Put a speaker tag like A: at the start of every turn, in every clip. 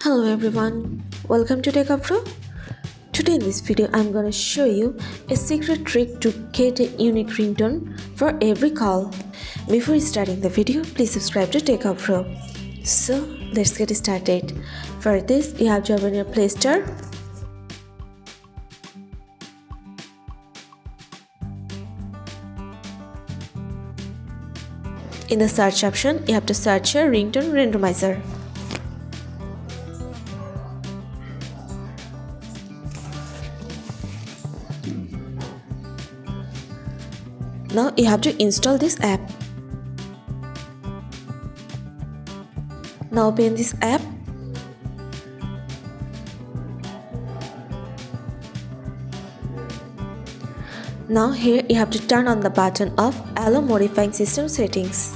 A: Hello everyone, welcome to Techavro. Today in this video I'm gonna show you a secret trick to get a unique ringtone for every call. Before starting the video, please subscribe to Techavro. So let's get started. For this you have to open your Play Store. In the search option, you have to search your ringtone randomizer. Now you have to install this app. Now open this app. Now here you have to turn on the button of Allow Modifying System Settings.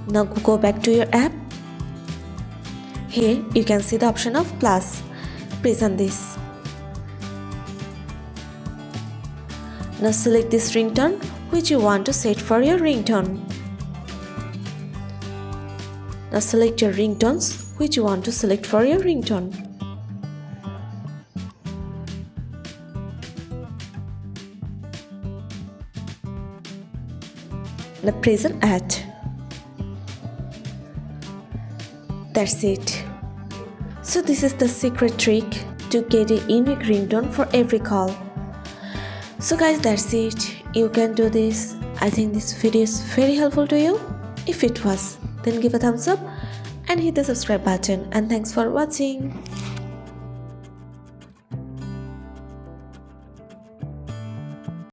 A: Now go back to your app. Here you can see the option of plus. Press on this. Now select this ringtone which you want to set for your ringtone. Now select your ringtones which you want to select for your ringtone. Now press on add. That's it. So this is the secret trick to get a unique ringtone for every call. So guys, that's it. You can do this. I think this video is very helpful to you. If it was, then give a thumbs up and hit the subscribe button, and thanks for watching.